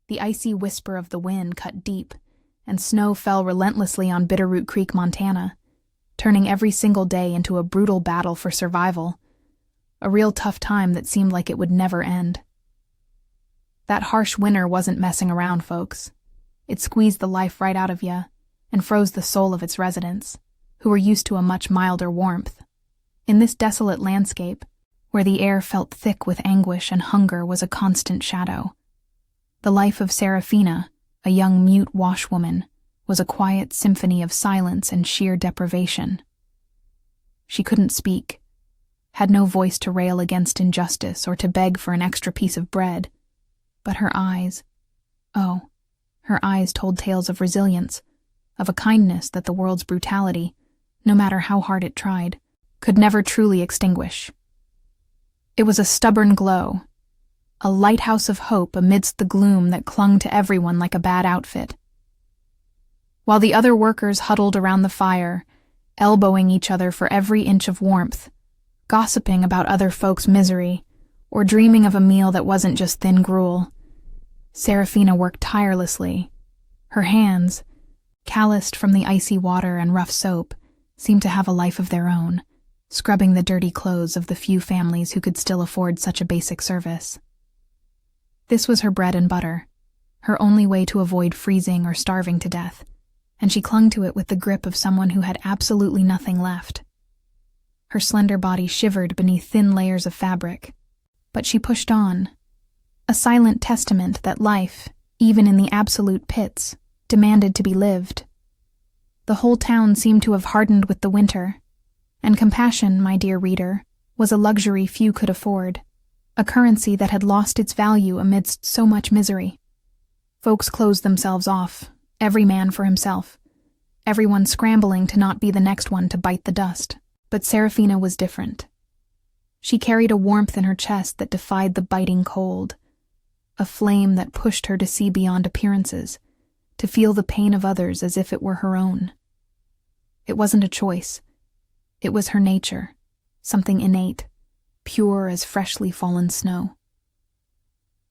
The icy whisper of the wind cut deep, and snow fell relentlessly on Bitterroot Creek, Montana, turning every single day into a brutal battle for survival, a real tough time that seemed like it would never end. That harsh winter wasn't messing around, folks. It squeezed the life right out of you and froze the soul of its residents, who were used to a much milder warmth. In this desolate landscape, where the air felt thick with anguish and hunger, was a constant shadow. The life of Serafina, a young mute washwoman, was a quiet symphony of silence and sheer deprivation. She couldn't speak, had no voice to rail against injustice or to beg for an extra piece of bread, but her eyes, her eyes told tales of resilience, of a kindness that the world's brutality, no matter how hard it tried, could never truly extinguish. It was a stubborn glow, a lighthouse of hope amidst the gloom that clung to everyone like a bad outfit. While the other workers huddled around the fire, elbowing each other for every inch of warmth, gossiping about other folks' misery, or dreaming of a meal that wasn't just thin gruel, Serafina worked tirelessly. Her hands, calloused from the icy water and rough soap, seemed to have a life of their own, scrubbing the dirty clothes of the few families who could still afford such a basic service. This was her bread and butter, her only way to avoid freezing or starving to death, and she clung to it with the grip of someone who had absolutely nothing left. Her slender body shivered beneath thin layers of fabric, but she pushed on, a silent testament that life, even in the absolute pits, demanded to be lived. The whole town seemed to have hardened with the winter, and compassion, my dear reader, was a luxury few could afford, a currency that had lost its value amidst so much misery. Folks closed themselves off, every man for himself, everyone scrambling to not be the next one to bite the dust. But Serafina was different. She carried a warmth in her chest that defied the biting cold, a flame that pushed her to see beyond appearances, to feel the pain of others as if it were her own. It wasn't a choice. It was her nature, something innate, pure as freshly fallen snow.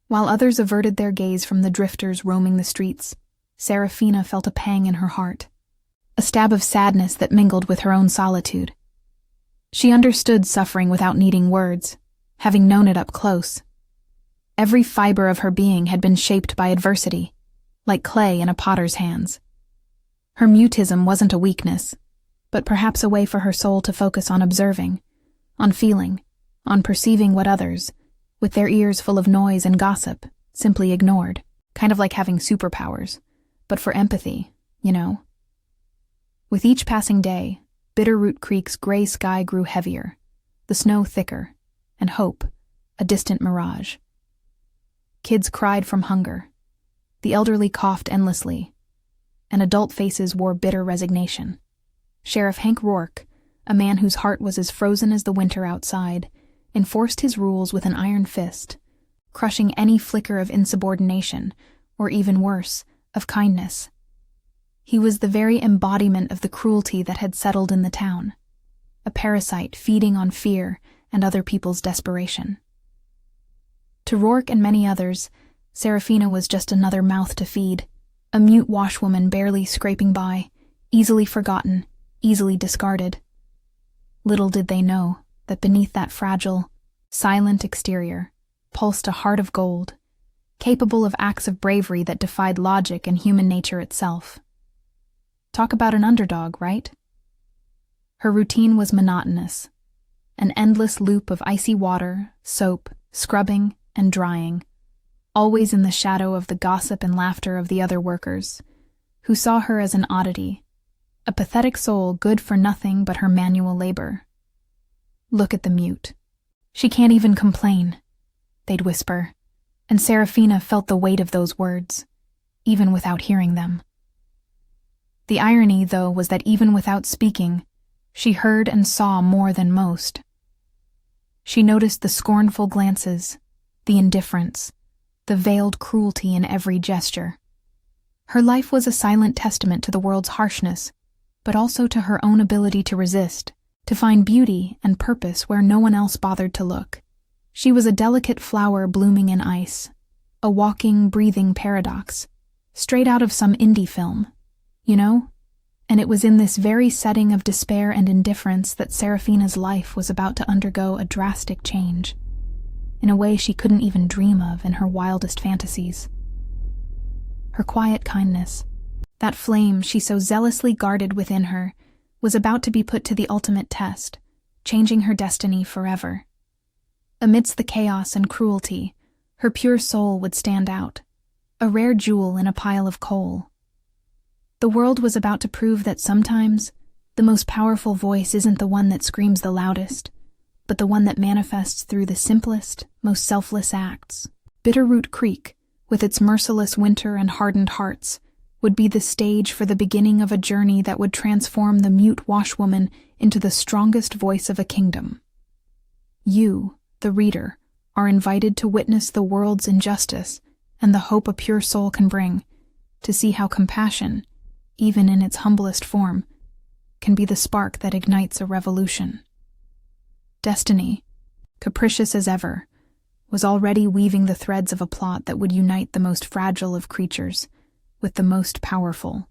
While others averted their gaze from the drifters roaming the streets, Serafina felt a pang in her heart, a stab of sadness that mingled with her own solitude. She understood suffering without needing words, having known it up close. Every fiber of her being had been shaped by adversity, like clay in a potter's hands. Her mutism wasn't a weakness, but perhaps a way for her soul to focus on observing, on feeling, on perceiving what others, with their ears full of noise and gossip, simply ignored, kind of like having superpowers, but for empathy, you know. With each passing day, Bitterroot Creek's gray sky grew heavier, the snow thicker, and hope, a distant mirage. Kids cried from hunger. The elderly coughed endlessly, and adult faces wore bitter resignation. Sheriff Hank Rourke, a man whose heart was as frozen as the winter outside, enforced his rules with an iron fist, crushing any flicker of insubordination, or even worse, of kindness. He was the very embodiment of the cruelty that had settled in the town, a parasite feeding on fear and other people's desperation. To Rourke and many others, Serafina was just another mouth to feed, a mute washwoman barely scraping by, easily forgotten, easily discarded. Little did they know that beneath that fragile, silent exterior pulsed a heart of gold, capable of acts of bravery that defied logic and human nature itself. Talk about an underdog, right? Her routine was monotonous, an endless loop of icy water, soap, scrubbing, and drying, always in the shadow of the gossip and laughter of the other workers, who saw her as an oddity, a pathetic soul good for nothing but her manual labor. Look at the mute. She can't even complain, they'd whisper, and Serafina felt the weight of those words, even without hearing them. The irony, though, was that even without speaking, she heard and saw more than most. She noticed the scornful glances, the indifference, the veiled cruelty in every gesture. Her life was a silent testament to the world's harshness, but also to her own ability to resist, to find beauty and purpose where no one else bothered to look. She was a delicate flower blooming in ice, a walking, breathing paradox, straight out of some indie film, you know? And it was in this very setting of despair and indifference that Serafina's life was about to undergo a drastic change, in a way she couldn't even dream of in her wildest fantasies. Her quiet kindness, that flame she so zealously guarded within her, was about to be put to the ultimate test, changing her destiny forever. Amidst the chaos and cruelty, her pure soul would stand out, a rare jewel in a pile of coal. The world was about to prove that sometimes the most powerful voice isn't the one that screams the loudest, but the one that manifests through the simplest, most selfless acts. Bitterroot Creek, with its merciless winter and hardened hearts, would be the stage for the beginning of a journey that would transform the mute washwoman into the strongest voice of a kingdom. You, the reader, are invited to witness the world's injustice and the hope a pure soul can bring, to see how compassion, even in its humblest form, can be the spark that ignites a revolution. Destiny, capricious as ever, was already weaving the threads of a plot that would unite the most fragile of creatures with the most powerful,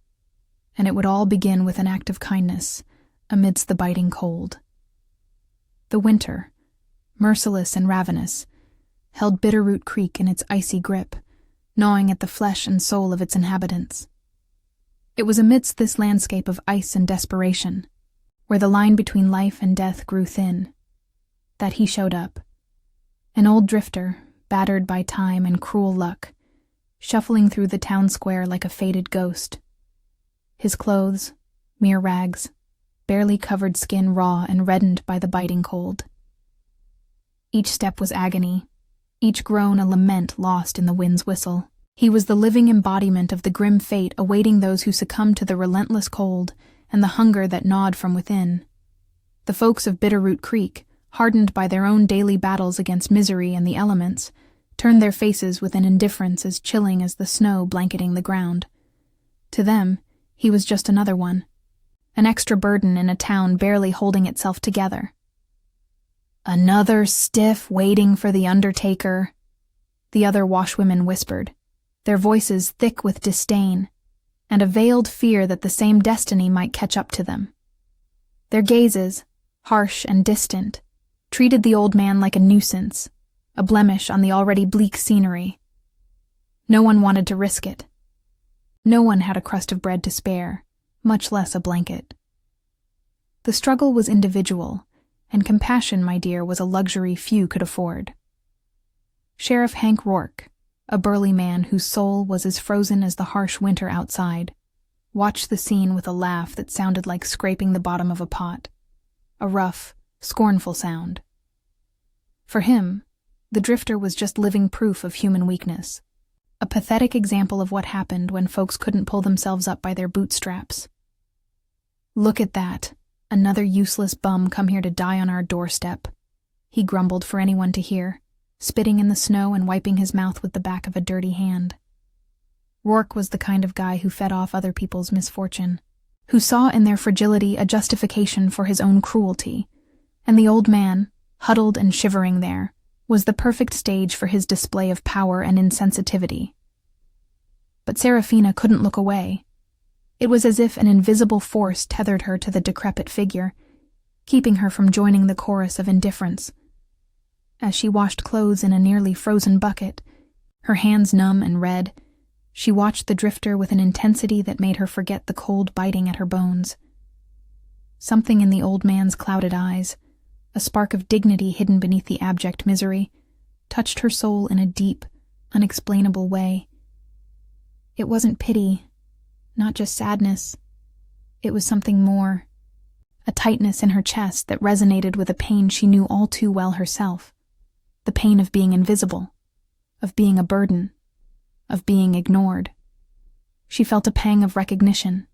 and it would all begin with an act of kindness amidst the biting cold. The winter, merciless and ravenous, held Bitterroot Creek in its icy grip, gnawing at the flesh and soul of its inhabitants. It was amidst this landscape of ice and desperation, where the line between life and death grew thin, that he showed up, an old drifter, battered by time and cruel luck, shuffling through the town square like a faded ghost. His clothes, mere rags, barely covered skin raw and reddened by the biting cold. Each step was agony, each groan a lament lost in the wind's whistle. He was the living embodiment of the grim fate awaiting those who succumbed to the relentless cold and the hunger that gnawed from within. The folks of Bitterroot Creek, hardened by their own daily battles against misery and the elements, turned their faces with an indifference as chilling as the snow blanketing the ground. To them, he was just another one, an extra burden in a town barely holding itself together. "Another stiff waiting for the undertaker," the other washwomen whispered, their voices thick with disdain, and a veiled fear that the same destiny might catch up to them. Their gazes, harsh and distant, treated the old man like a nuisance, a blemish on the already bleak scenery. No one wanted to risk it. No one had a crust of bread to spare, much less a blanket. The struggle was individual, and compassion, my dear, was a luxury few could afford. Sheriff Hank Rourke, a burly man whose soul was as frozen as the harsh winter outside, watched the scene with a laugh that sounded like scraping the bottom of a pot, a rough, scornful sound. For him, the drifter was just living proof of human weakness, a pathetic example of what happened when folks couldn't pull themselves up by their bootstraps. "Look at that, another useless bum come here to die on our doorstep," he grumbled for anyone to hear, spitting in the snow and wiping his mouth with the back of a dirty hand. Rourke was the kind of guy who fed off other people's misfortune, who saw in their fragility a justification for his own cruelty, and the old man, huddled and shivering there, was the perfect stage for his display of power and insensitivity. But Serafina couldn't look away. It was as if an invisible force tethered her to the decrepit figure, keeping her from joining the chorus of indifference. As she washed clothes in a nearly frozen bucket, her hands numb and red, she watched the drifter with an intensity that made her forget the cold biting at her bones. Something in the old man's clouded eyes, a spark of dignity hidden beneath the abject misery, touched her soul in a deep, unexplainable way. It wasn't pity, not just sadness. It was something more, a tightness in her chest that resonated with a pain she knew all too well herself, the pain of being invisible, of being a burden, of being ignored. She felt a pang of recognition,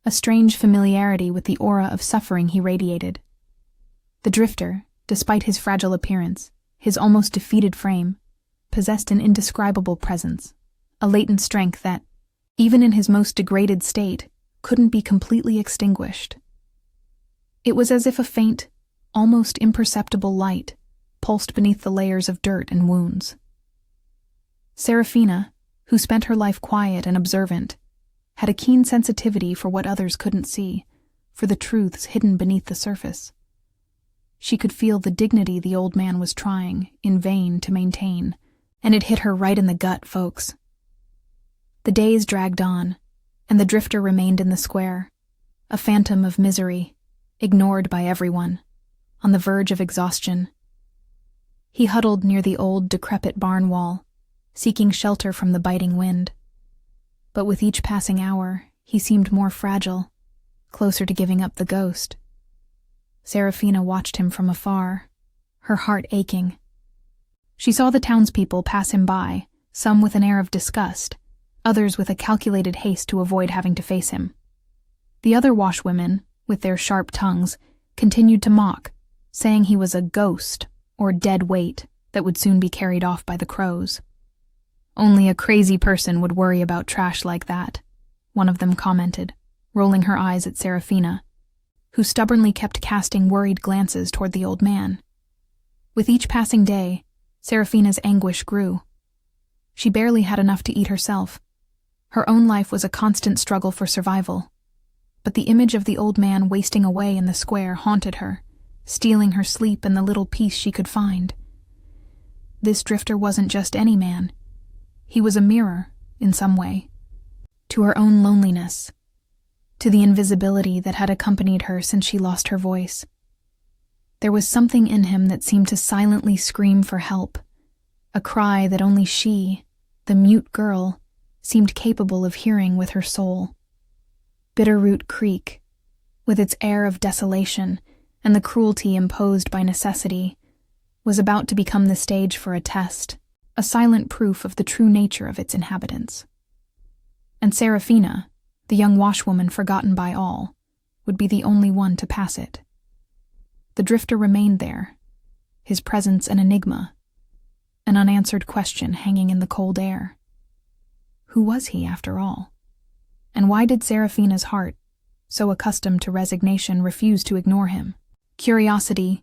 a strange familiarity with the aura of suffering he radiated. The drifter, despite his fragile appearance, his almost defeated frame, possessed an indescribable presence, a latent strength that, even in his most degraded state, couldn't be completely extinguished. It was as if a faint, almost imperceptible light pulsed beneath the layers of dirt and wounds. Seraphina, who spent her life quiet and observant, had a keen sensitivity for what others couldn't see, for the truths hidden beneath the surface. She could feel the dignity the old man was trying, in vain, to maintain, and it hit her right in the gut, folks. The days dragged on, and the drifter remained in the square, a phantom of misery, ignored by everyone, on the verge of exhaustion. He huddled near the old, decrepit barn wall, seeking shelter from the biting wind. But with each passing hour, he seemed more fragile, closer to giving up the ghost. Seraphina watched him from afar, her heart aching. She saw the townspeople pass him by, some with an air of disgust, others with a calculated haste to avoid having to face him. The other washwomen, with their sharp tongues, continued to mock, saying he was a ghost, or dead weight, that would soon be carried off by the crows. Only a crazy person would worry about trash like that, one of them commented, rolling her eyes at Seraphina, who stubbornly kept casting worried glances toward the old man. With each passing day, Seraphina's anguish grew. She barely had enough to eat herself. Her own life was a constant struggle for survival. But the image of the old man wasting away in the square haunted her, stealing her sleep and the little peace she could find. This drifter wasn't just any man. He was a mirror, in some way, to her own loneliness, to the invisibility that had accompanied her since she lost her voice. There was something in him that seemed to silently scream for help, a cry that only she, the mute girl, seemed capable of hearing with her soul. Bitterroot Creek, with its air of desolation and the cruelty imposed by necessity, was about to become the stage for a test, a silent proof of the true nature of its inhabitants. And Seraphina, the young washwoman forgotten by all, would be the only one to pass it. The drifter remained there, his presence an enigma, an unanswered question hanging in the cold air. Who was he, after all? And why did Seraphina's heart, so accustomed to resignation, refuse to ignore him? Curiosity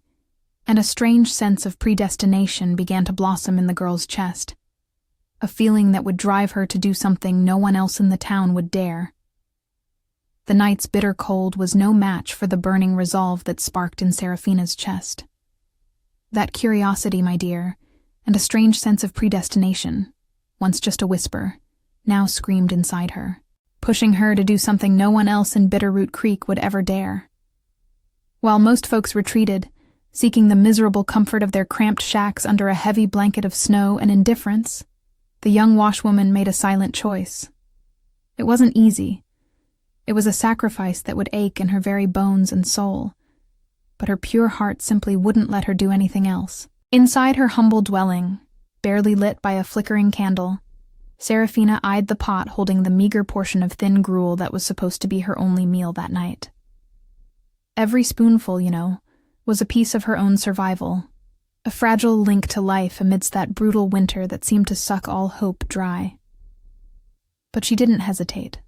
and a strange sense of predestination began to blossom in the girl's chest, a feeling that would drive her to do something no one else in the town would dare. The night's bitter cold was no match for the burning resolve that sparked in Seraphina's chest. That curiosity, my dear, and a strange sense of predestination, once just a whisper, now screamed inside her, pushing her to do something no one else in Bitterroot Creek would ever dare. While most folks retreated, seeking the miserable comfort of their cramped shacks under a heavy blanket of snow and indifference, the young washwoman made a silent choice. It wasn't easy. It was a sacrifice that would ache in her very bones and soul, but her pure heart simply wouldn't let her do anything else. Inside her humble dwelling, barely lit by a flickering candle, Seraphina eyed the pot holding the meager portion of thin gruel that was supposed to be her only meal that night. Every spoonful, was a piece of her own survival, a fragile link to life amidst that brutal winter that seemed to suck all hope dry. But she didn't hesitate.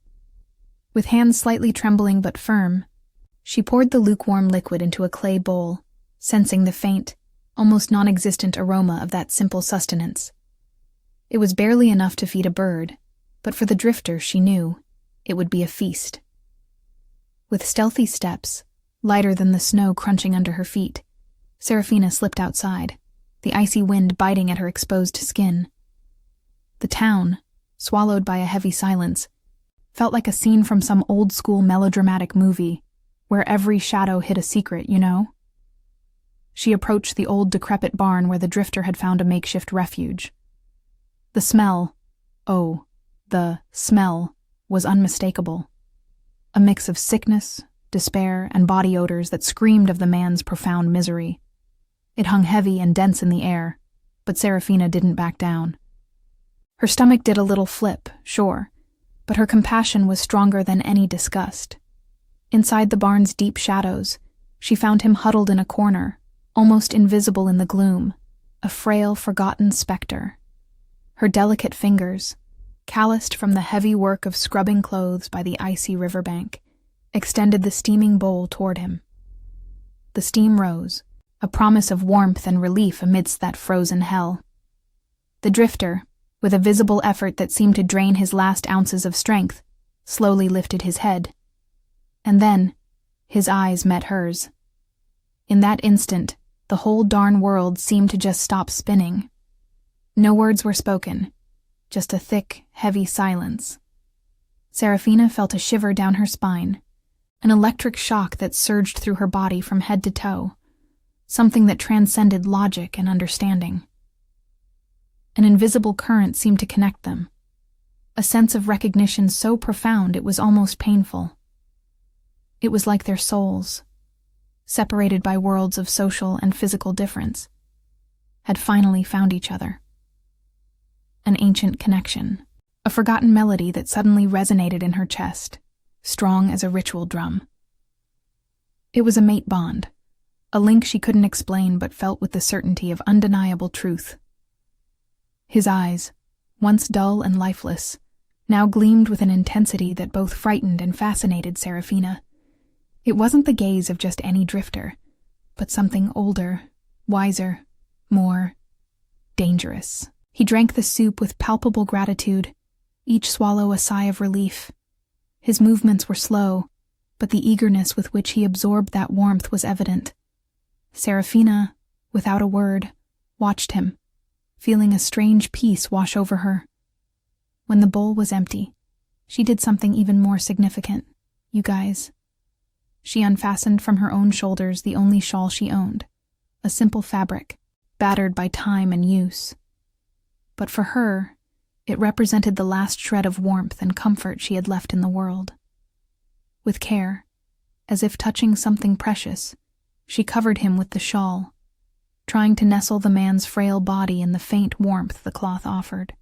With hands slightly trembling but firm, she poured the lukewarm liquid into a clay bowl, sensing the faint, almost non-existent aroma of that simple sustenance. It was barely enough to feed a bird, but for the drifter, she knew, it would be a feast. With stealthy steps, lighter than the snow crunching under her feet, Seraphina slipped outside, the icy wind biting at her exposed skin. The town, swallowed by a heavy silence, felt like a scene from some old-school melodramatic movie, where every shadow hid a secret, She approached the old decrepit barn where the drifter had found a makeshift refuge. The smell, the smell, was unmistakable. A mix of sickness, despair, and body odors that screamed of the man's profound misery. It hung heavy and dense in the air, but Seraphina didn't back down. Her stomach did a little flip, sure, but her compassion was stronger than any disgust. Inside the barn's deep shadows, she found him huddled in a corner, almost invisible in the gloom, a frail, forgotten specter. Her delicate fingers, calloused from the heavy work of scrubbing clothes by the icy riverbank, extended the steaming bowl toward him. The steam rose, a promise of warmth and relief amidst that frozen hell. The drifter, with a visible effort that seemed to drain his last ounces of strength, slowly lifted his head. And then, his eyes met hers. In that instant, the whole darn world seemed to just stop spinning. No words were spoken, just a thick, heavy silence. Serafina felt a shiver down her spine, an electric shock that surged through her body from head to toe, something that transcended logic and understanding. An invisible current seemed to connect them, a sense of recognition so profound it was almost painful. It was like their souls, separated by worlds of social and physical difference, had finally found each other. An ancient connection, a forgotten melody that suddenly resonated in her chest, strong as a ritual drum. It was a mate bond, a link she couldn't explain but felt with the certainty of undeniable truth. His eyes, once dull and lifeless, now gleamed with an intensity that both frightened and fascinated Serafina. It wasn't the gaze of just any drifter, but something older, wiser, more dangerous. He drank the soup with palpable gratitude, each swallow a sigh of relief. His movements were slow, but the eagerness with which he absorbed that warmth was evident. Serafina, without a word, watched him, feeling a strange peace wash over her. When the bowl was empty, she did something even more significant. You guys. She unfastened from her own shoulders the only shawl she owned, a simple fabric, battered by time and use. But for her, it represented the last shred of warmth and comfort she had left in the world. With care, as if touching something precious, she covered him with the shawl, trying to nestle the man's frail body in the faint warmth the cloth offered.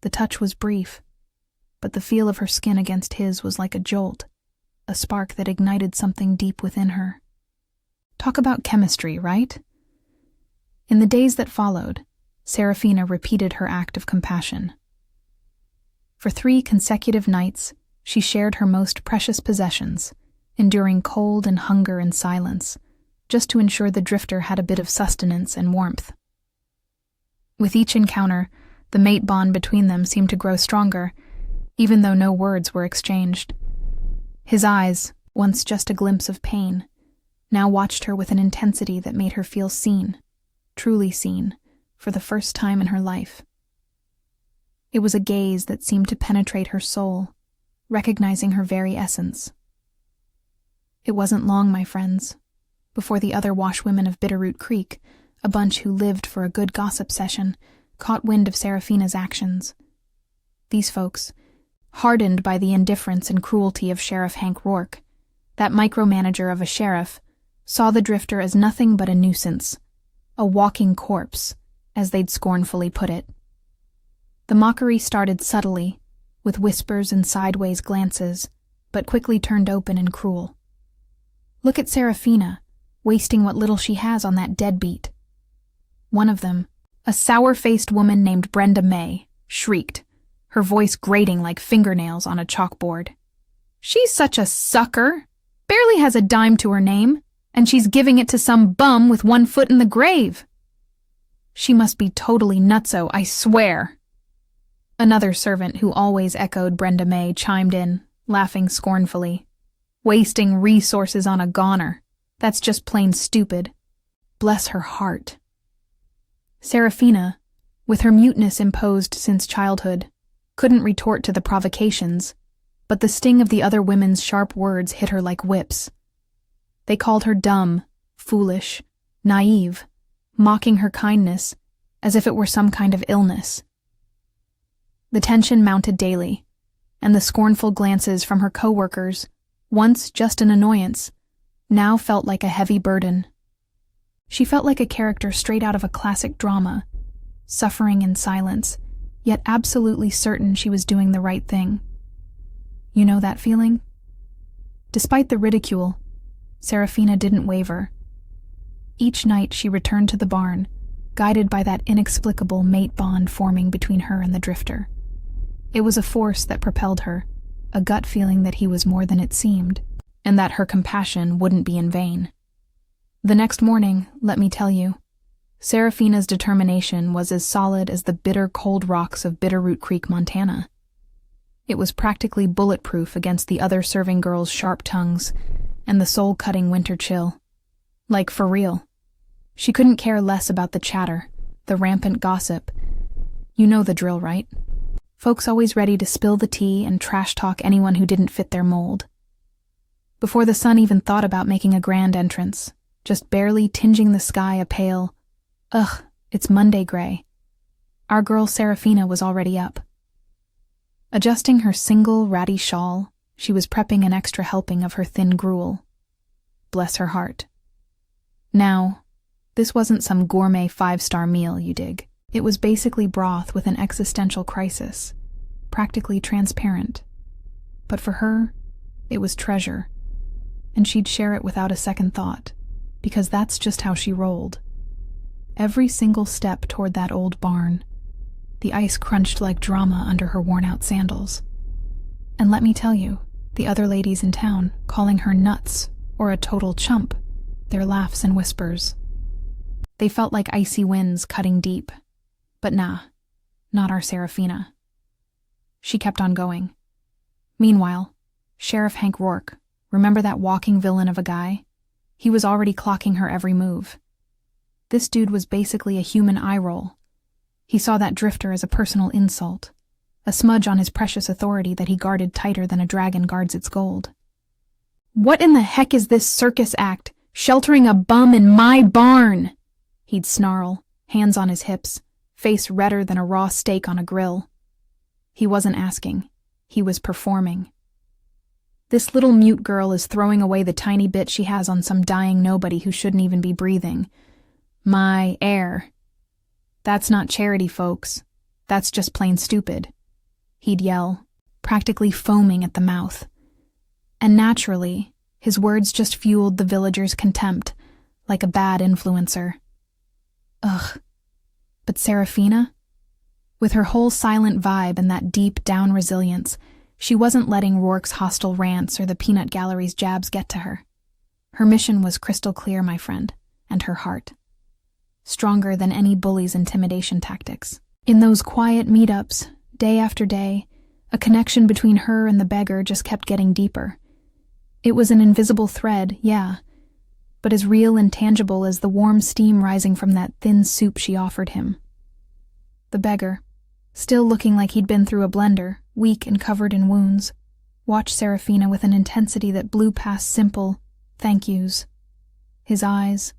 The touch was brief, but the feel of her skin against his was like a jolt, a spark that ignited something deep within her. Talk about chemistry, right? In the days that followed, Serafina repeated her act of compassion. For 3 consecutive nights, she shared her most precious possessions, enduring cold and hunger in silence, just to ensure the drifter had a bit of sustenance and warmth. With each encounter, the mate bond between them seemed to grow stronger, even though no words were exchanged. His eyes, once just a glimpse of pain, now watched her with an intensity that made her feel seen, truly seen, for the first time in her life. It was a gaze that seemed to penetrate her soul, recognizing her very essence. It wasn't long, my friends, before the other washwomen of Bitterroot Creek, a bunch who lived for a good gossip session, caught wind of Serafina's actions. These folks, hardened by the indifference and cruelty of Sheriff Hank Rourke, that micromanager of a sheriff, saw the drifter as nothing but a nuisance, a walking corpse, as they'd scornfully put it. The mockery started subtly, with whispers and sideways glances, but quickly turned open and cruel. Look at Serafina, wasting what little she has on that deadbeat. One of them, a sour-faced woman named Brenda May, shrieked, her voice grating like fingernails on a chalkboard. She's such a sucker! Barely has a dime to her name, and she's giving it to some bum with one foot in the grave. She must be totally nutso, I swear. Another servant who always echoed Brenda May chimed in, laughing scornfully. Wasting resources on a goner. That's just plain stupid. Bless her heart. Serafina, with her muteness imposed since childhood, couldn't retort to the provocations, but the sting of the other women's sharp words hit her like whips. They called her dumb, foolish, naive, mocking her kindness as if it were some kind of illness. The tension mounted daily, and the scornful glances from her co-workers, once just an annoyance, now felt like a heavy burden. She felt like a character straight out of a classic drama, suffering in silence, yet absolutely certain she was doing the right thing. You know that feeling? Despite the ridicule, Serafina didn't waver. Each night she returned to the barn, guided by that inexplicable mate bond forming between her and the drifter. It was a force that propelled her, a gut feeling that he was more than it seemed, and that her compassion wouldn't be in vain. The next morning, let me tell you, Serafina's determination was as solid as the bitter cold rocks of Bitterroot Creek, Montana. It was practically bulletproof against the other serving girls' sharp tongues and the soul-cutting winter chill. Like, for real. She couldn't care less about the chatter, the rampant gossip. You know the drill, right? Folks always ready to spill the tea and trash-talk anyone who didn't fit their mold. Before the sun even thought about making a grand entrance, just barely tinging the sky a pale, "Ugh, it's Monday gray," our girl Serafina was already up. Adjusting her single ratty shawl, she was prepping an extra helping of her thin gruel. Bless her heart. Now, this wasn't some gourmet 5-star meal, you dig. It was basically broth with an existential crisis, practically transparent. But for her, it was treasure, and she'd share it without a second thought, because that's just how she rolled. Every single step toward that old barn, the ice crunched like drama under her worn-out sandals. And let me tell you, the other ladies in town calling her nuts or a total chump, their laughs and whispers. They felt like icy winds cutting deep. But nah, not our Serafina. She kept on going. Meanwhile, Sheriff Hank Rourke, remember that walking villain of a guy? He was already clocking her every move. This dude was basically a human eye roll. He saw that drifter as a personal insult, a smudge on his precious authority that he guarded tighter than a dragon guards its gold. "What in the heck is this circus act, sheltering a bum in my barn?" He'd snarl, hands on his hips, face redder than a raw steak on a grill. He wasn't asking. He was performing. This little mute girl is throwing away the tiny bit she has on some dying nobody who shouldn't even be breathing. My air. That's not charity, folks. That's just plain stupid. He'd yell, practically foaming at the mouth. And naturally, his words just fueled the villagers' contempt, like a bad influencer. Ugh. But Serafina? With her whole silent vibe and that deep down resilience, she wasn't letting Rourke's hostile rants or the peanut gallery's jabs get to her. Her mission was crystal clear, my friend, and her heart. Stronger than any bully's intimidation tactics. In those quiet meetups, day after day, a connection between her and the beggar just kept getting deeper. It was an invisible thread, yeah, but as real and tangible as the warm steam rising from that thin soup she offered him. The beggar, still looking like he'd been through a blender, weak and covered in wounds, watched Serafina with an intensity that blew past simple thank yous. His eyes,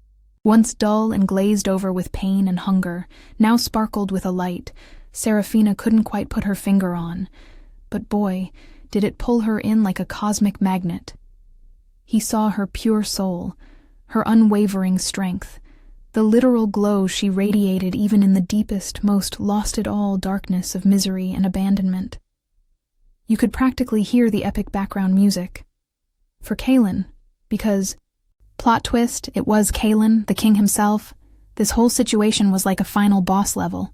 once dull and glazed over with pain and hunger, now sparkled with a light Serafina couldn't quite put her finger on, but boy, did it pull her in like a cosmic magnet. He saw her pure soul, her unwavering strength, the literal glow she radiated even in the deepest, most lost-it-all darkness of misery and abandonment. You could practically hear the epic background music. For Kalen, because, plot twist, it was Kalen, the king himself, this whole situation was like a final boss level.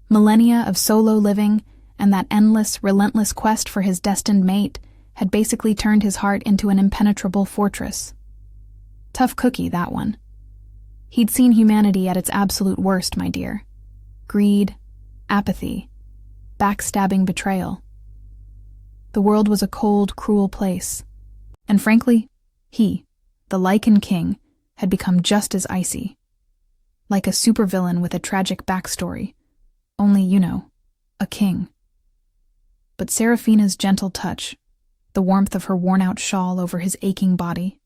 Millennia of solo living and that endless, relentless quest for his destined mate had basically turned his heart into an impenetrable fortress. Tough cookie, that one. He'd seen humanity at its absolute worst, my dear. Greed, apathy, backstabbing betrayal. The world was a cold, cruel place. And frankly, he, the Lycan king, had become just as icy. Like a supervillain with a tragic backstory. Only, you know, a king. But Serafina's gentle touch, the warmth of her worn-out shawl over his aching body,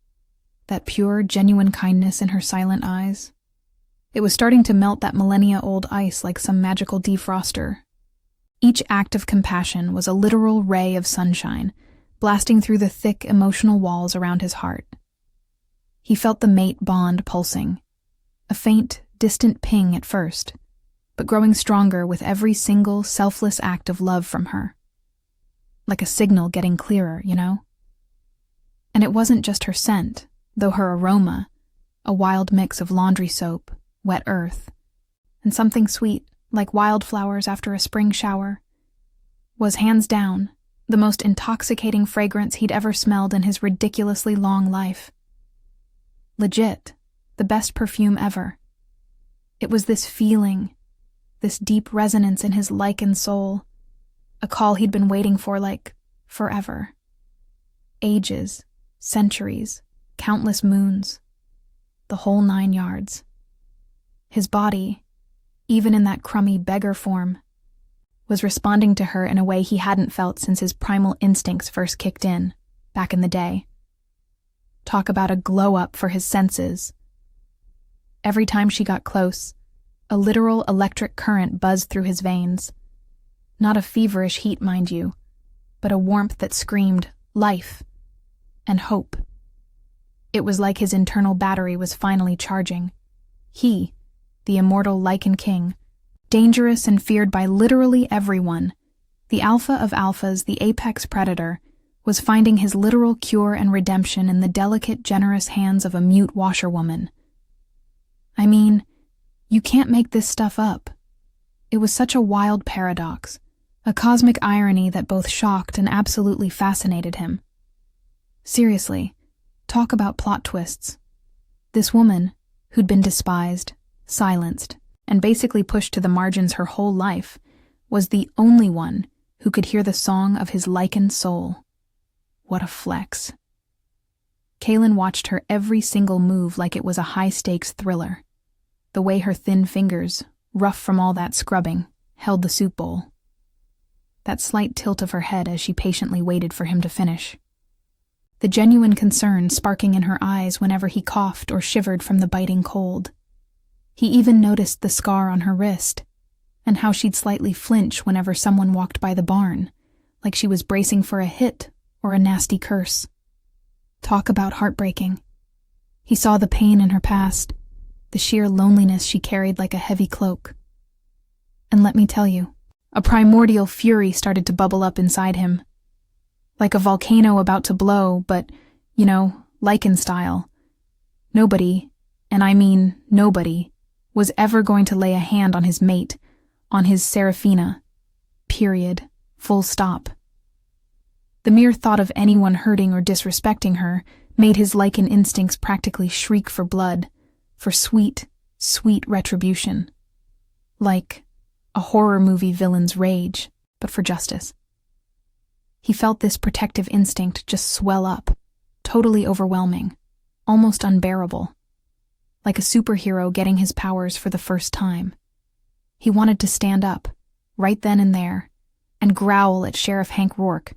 that pure, genuine kindness in her silent eyes, it was starting to melt that millennia-old ice like some magical defroster. Each act of compassion was a literal ray of sunshine, blasting through the thick, emotional walls around his heart. He felt the mate bond pulsing, a faint, distant ping at first, but growing stronger with every single, selfless act of love from her. Like a signal getting clearer, you know? And it wasn't just her scent, though her aroma, a wild mix of laundry soap, wet earth, and something sweet, like wildflowers after a spring shower, was hands down the most intoxicating fragrance he'd ever smelled in his ridiculously long life. Legit, the best perfume ever. It was this feeling, this deep resonance in his Lycan soul, a call he'd been waiting for like forever. Ages, centuries, countless moons, the whole 9 yards. His body, even in that crummy beggar form, was responding to her in a way he hadn't felt since his primal instincts first kicked in, back in the day. Talk about a glow-up for his senses. Every time she got close, a literal electric current buzzed through his veins. Not a feverish heat, mind you, but a warmth that screamed life and hope. It was like his internal battery was finally charging. He, the immortal Lycan king, dangerous and feared by literally everyone, the alpha of alphas, the apex predator, was finding his literal cure and redemption in the delicate, generous hands of a mute washerwoman. I mean, you can't make this stuff up. It was such a wild paradox, a cosmic irony that both shocked and absolutely fascinated him. Seriously, talk about plot twists. This woman, who'd been despised, silenced, and basically pushed to the margins her whole life, was the only one who could hear the song of his Lycan soul. What a flex. Kaelin watched her every single move like it was a high-stakes thriller. The way her thin fingers, rough from all that scrubbing, held the soup bowl. That slight tilt of her head as she patiently waited for him to finish. The genuine concern sparking in her eyes whenever he coughed or shivered from the biting cold. He even noticed the scar on her wrist, and how she'd slightly flinch whenever someone walked by the barn, like she was bracing for a hit or a nasty curse. Talk about heartbreaking. He saw the pain in her past, the sheer loneliness she carried like a heavy cloak. And let me tell you, a primordial fury started to bubble up inside him. Like a volcano about to blow, but, Lycan style. Nobody, and I mean nobody, was ever going to lay a hand on his mate, on his Seraphina. Period. Full stop. The mere thought of anyone hurting or disrespecting her made his Lycan instincts practically shriek for blood, for sweet, sweet retribution. Like a horror movie villain's rage, but for justice. He felt this protective instinct just swell up, totally overwhelming, almost unbearable. Like a superhero getting his powers for the first time. He wanted to stand up, right then and there, and growl at Sheriff Hank Rourke,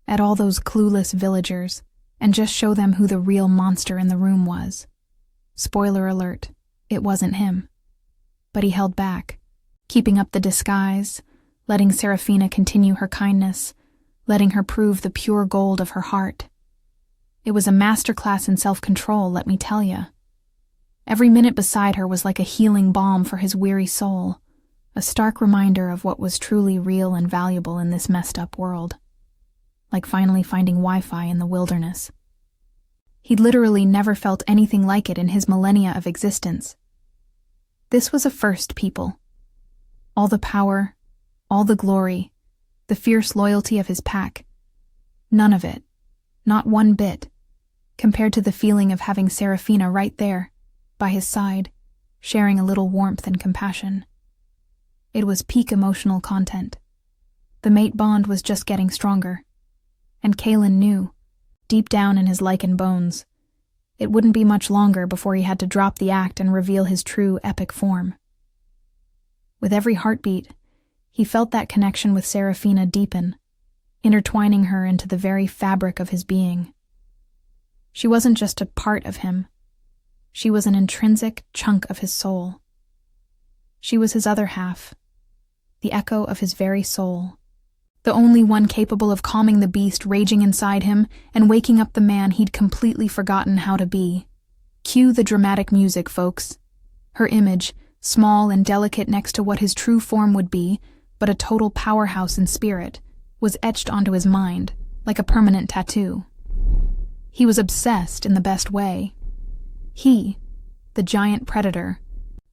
at all those clueless villagers, and just show them who the real monster in the room was. Spoiler alert, it wasn't him. But he held back, keeping up the disguise, letting Seraphina continue her kindness, letting her prove the pure gold of her heart. It was a masterclass in self-control, let me tell you. Every minute beside her was like a healing balm for his weary soul, a stark reminder of what was truly real and valuable in this messed-up world. Like finally finding Wi-Fi in the wilderness. He'd literally never felt anything like it in his millennia of existence. This was a first, people. All the power, all the glory, the fierce loyalty of his pack. None of it, not one bit, compared to the feeling of having Seraphina right there, by his side, sharing a little warmth and compassion. It was peak emotional content. The mate bond was just getting stronger. And Kaelin knew, deep down in his Lycan bones, it wouldn't be much longer before he had to drop the act and reveal his true epic form. With every heartbeat, he felt that connection with Seraphina deepen, intertwining her into the very fabric of his being. She wasn't just a part of him. She was an intrinsic chunk of his soul. She was his other half, the echo of his very soul. The only one capable of calming the beast raging inside him and waking up the man he'd completely forgotten how to be. Cue the dramatic music, folks. Her image, small and delicate next to what his true form would be, but a total powerhouse in spirit, was etched onto his mind, like a permanent tattoo. He was obsessed in the best way. He, the giant predator,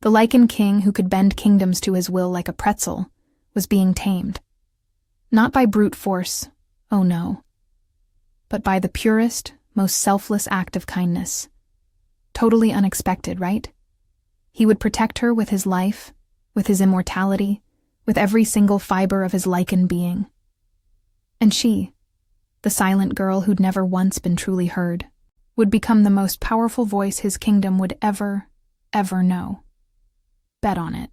the Lycan king who could bend kingdoms to his will like a pretzel, was being tamed. Not by brute force, oh no, but by the purest, most selfless act of kindness. Totally unexpected, right? He would protect her with his life, with his immortality, with every single fiber of his Lycan being. And she, the silent girl who'd never once been truly heard, would become the most powerful voice his kingdom would ever know. Bet on it.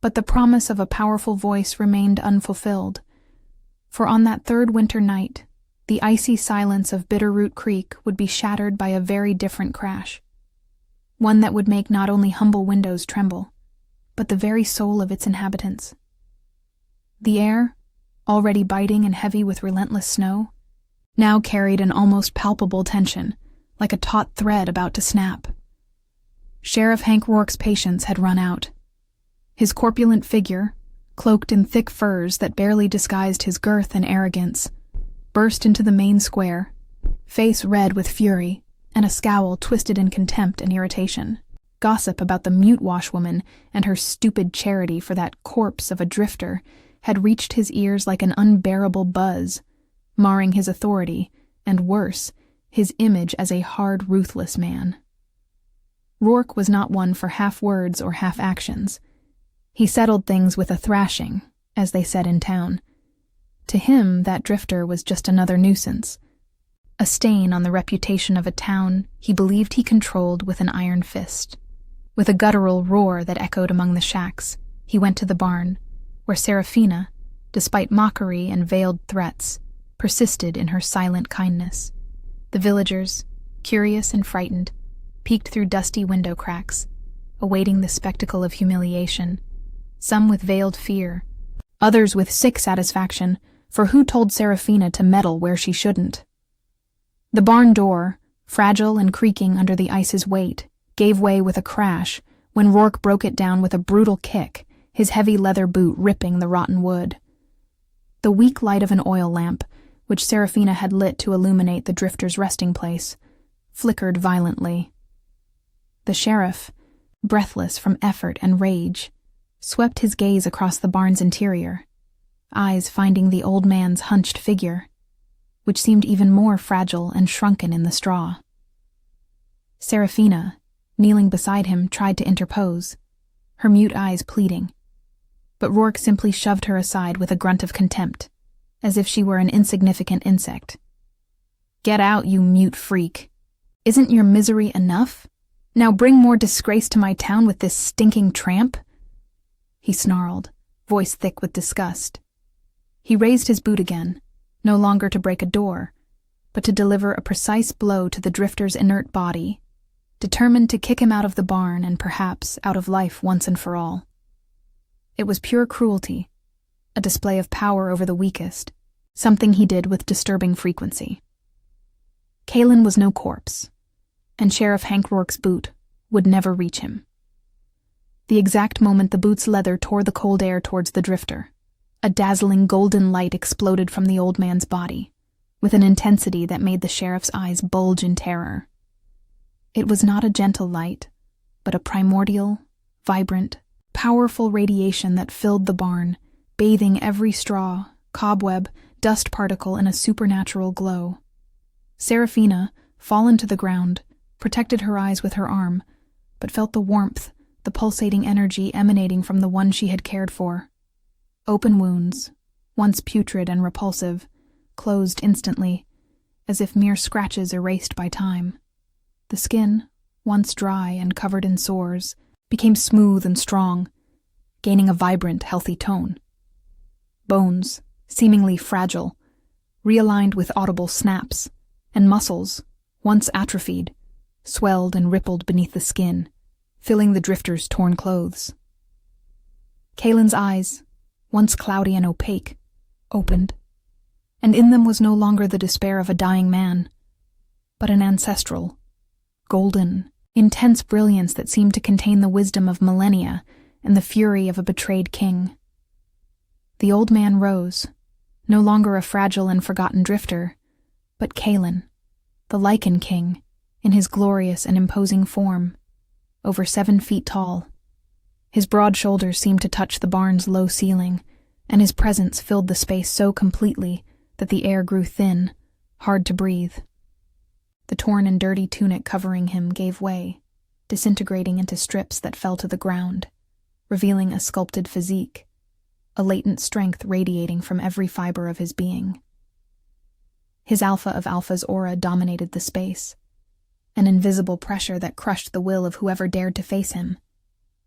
But the promise of a powerful voice remained unfulfilled, for on that third winter night, the icy silence of Bitterroot Creek would be shattered by a very different crash, one that would make not only humble windows tremble, but the very soul of its inhabitants. The air, already biting and heavy with relentless snow, now carried an almost palpable tension, like a taut thread about to snap. Sheriff Hank Rourke's patience had run out. His corpulent figure, cloaked in thick furs that barely disguised his girth and arrogance, burst into the main square, face red with fury, and a scowl twisted in contempt and irritation. Gossip about the mute washwoman and her stupid charity for that corpse of a drifter had reached his ears like an unbearable buzz, marring his authority, and worse, his image as a hard, ruthless man. Rourke was not one for half words or half actions. He settled things with a thrashing, as they said in town. To him, that drifter was just another nuisance, a stain on the reputation of a town he believed he controlled with an iron fist. With a guttural roar that echoed among the shacks, he went to the barn, where Seraphina, despite mockery and veiled threats, persisted in her silent kindness. The villagers, curious and frightened, peeked through dusty window cracks, awaiting the spectacle of humiliation, some with veiled fear, others with sick satisfaction, for who told Seraphina to meddle where she shouldn't? The barn door, fragile and creaking under the ice's weight, gave way with a crash when Rourke broke it down with a brutal kick, his heavy leather boot ripping the rotten wood. The weak light of an oil lamp, which Seraphina had lit to illuminate the drifter's resting place, flickered violently. The sheriff, breathless from effort and rage, swept his gaze across the barn's interior, eyes finding the old man's hunched figure, which seemed even more fragile and shrunken in the straw. Seraphina, kneeling beside him, tried to interpose, her mute eyes pleading, but Rourke simply shoved her aside with a grunt of contempt, as if she were an insignificant insect. "Get out, you mute freak. Isn't your misery enough? Now bring more disgrace to my town with this stinking tramp?" He snarled, voice thick with disgust. He raised his boot again, no longer to break a door, but to deliver a precise blow to the drifter's inert body, determined to kick him out of the barn and perhaps out of life once and for all. It was pure cruelty, a display of power over the weakest, something he did with disturbing frequency. Kalen was no corpse, and Sheriff Hank Rourke's boot would never reach him. The exact moment the boot's leather tore the cold air towards the drifter, a dazzling golden light exploded from the old man's body, with an intensity that made the sheriff's eyes bulge in terror. It was not a gentle light, but a primordial, vibrant, powerful radiation that filled the barn, bathing every straw, cobweb, dust particle in a supernatural glow. Seraphina, fallen to the ground, protected her eyes with her arm, but felt the warmth, the pulsating energy emanating from the one she had cared for. Open wounds, once putrid and repulsive, closed instantly, as if mere scratches erased by time. The skin, once dry and covered in sores, became smooth and strong, gaining a vibrant, healthy tone. Bones, seemingly fragile, realigned with audible snaps, and muscles, once atrophied, swelled and rippled beneath the skin, filling the drifter's torn clothes. Kalen's eyes, once cloudy and opaque, opened, and in them was no longer the despair of a dying man, but an ancestral, golden, intense brilliance that seemed to contain the wisdom of millennia and the fury of a betrayed king. The old man rose, no longer a fragile and forgotten drifter, but Kalen, the Lycan king, in his glorious and imposing form, over 7 feet tall. His broad shoulders seemed to touch the barn's low ceiling, and his presence filled the space so completely that the air grew thin, hard to breathe. The torn and dirty tunic covering him gave way, disintegrating into strips that fell to the ground, revealing a sculpted physique, a latent strength radiating from every fiber of his being. His Alpha of Alpha's aura dominated the space, an invisible pressure that crushed the will of whoever dared to face him,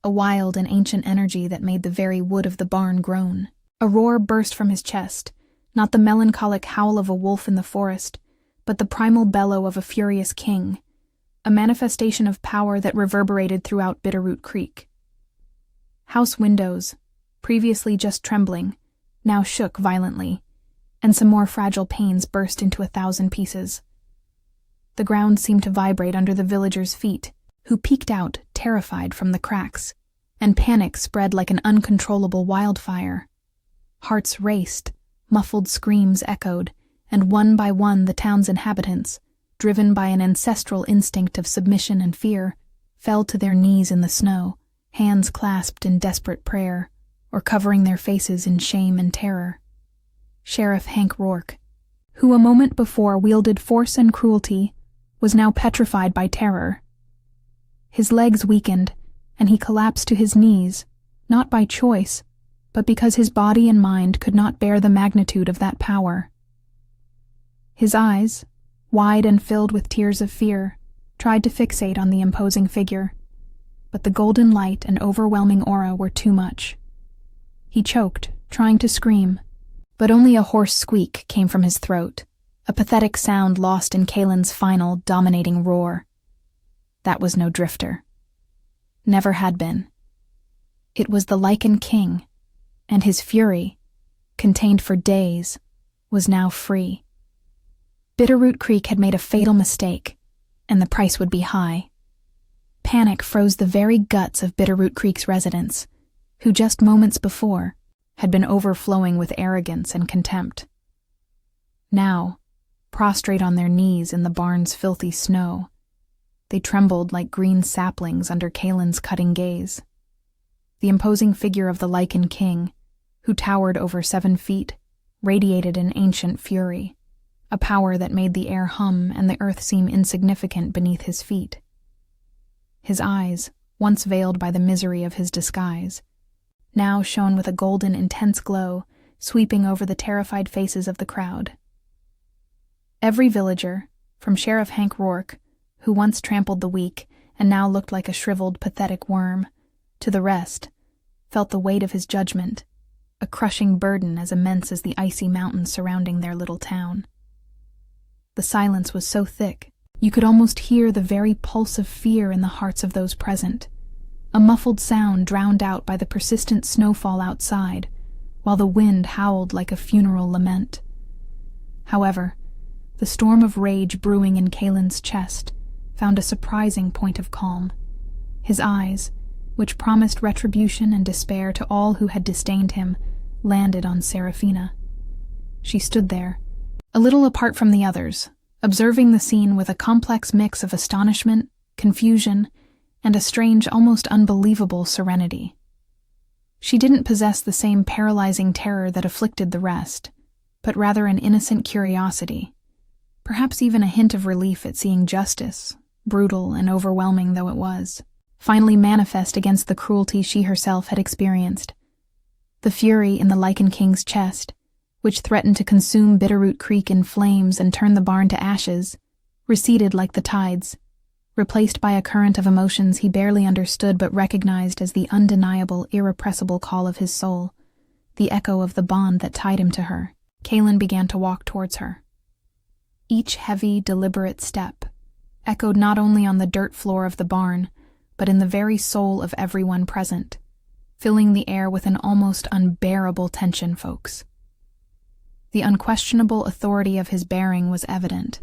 a wild and ancient energy that made the very wood of the barn groan. A roar burst from his chest, not the melancholic howl of a wolf in the forest, but the primal bellow of a furious king, a manifestation of power that reverberated throughout Bitterroot Creek. House windows, previously just trembling, now shook violently, and some more fragile panes burst into 1,000 pieces. The ground seemed to vibrate under the villagers' feet, who peeked out, terrified, from the cracks, and panic spread like an uncontrollable wildfire. Hearts raced, muffled screams echoed, and one by one the town's inhabitants, driven by an ancestral instinct of submission and fear, fell to their knees in the snow, hands clasped in desperate prayer, or covering their faces in shame and terror. Sheriff Hank Rourke, who a moment before wielded force and cruelty, was now petrified by terror. His legs weakened, and he collapsed to his knees, not by choice, but because his body and mind could not bear the magnitude of that power. His eyes, wide and filled with tears of fear, tried to fixate on the imposing figure, but the golden light and overwhelming aura were too much. He choked, trying to scream, but only a hoarse squeak came from his throat, a pathetic sound lost in Kalen's final, dominating roar. That was no drifter. Never had been. It was the Lycan king, and his fury, contained for days, was now free. Bitterroot Creek had made a fatal mistake, and the price would be high. Panic froze the very guts of Bitterroot Creek's residents, who just moments before had been overflowing with arrogance and contempt. Now, prostrate on their knees in the barn's filthy snow, they trembled like green saplings under Kalen's cutting gaze. The imposing figure of the Lycan king, who towered over 7 feet, radiated an ancient fury, a power that made the air hum and the earth seem insignificant beneath his feet. His eyes, once veiled by the misery of his disguise, now shone with a golden, intense glow, sweeping over the terrified faces of the crowd. Every villager, from Sheriff Hank Rourke, who once trampled the weak and now looked like a shriveled, pathetic worm, to the rest, felt the weight of his judgment, a crushing burden as immense as the icy mountains surrounding their little town. The silence was so thick, you could almost hear the very pulse of fear in the hearts of those present, a muffled sound drowned out by the persistent snowfall outside, while the wind howled like a funeral lament. However, the storm of rage brewing in Kalen's chest found a surprising point of calm. His eyes, which promised retribution and despair to all who had disdained him, landed on Seraphina. She stood there, a little apart from the others, observing the scene with a complex mix of astonishment, confusion, and a strange, almost unbelievable serenity. She didn't possess the same paralyzing terror that afflicted the rest, but rather an innocent curiosity, perhaps even a hint of relief at seeing justice, brutal and overwhelming though it was, finally manifest against the cruelty she herself had experienced. The fury in the Lycan King's chest, which threatened to consume Bitterroot Creek in flames and turn the barn to ashes, receded like the tides, replaced by a current of emotions he barely understood but recognized as the undeniable, irrepressible call of his soul, the echo of the bond that tied him to her. Kalen began to walk towards her. Each heavy, deliberate step echoed not only on the dirt floor of the barn, but in the very soul of everyone present, filling the air with an almost unbearable tension, folks. The unquestionable authority of his bearing was evident,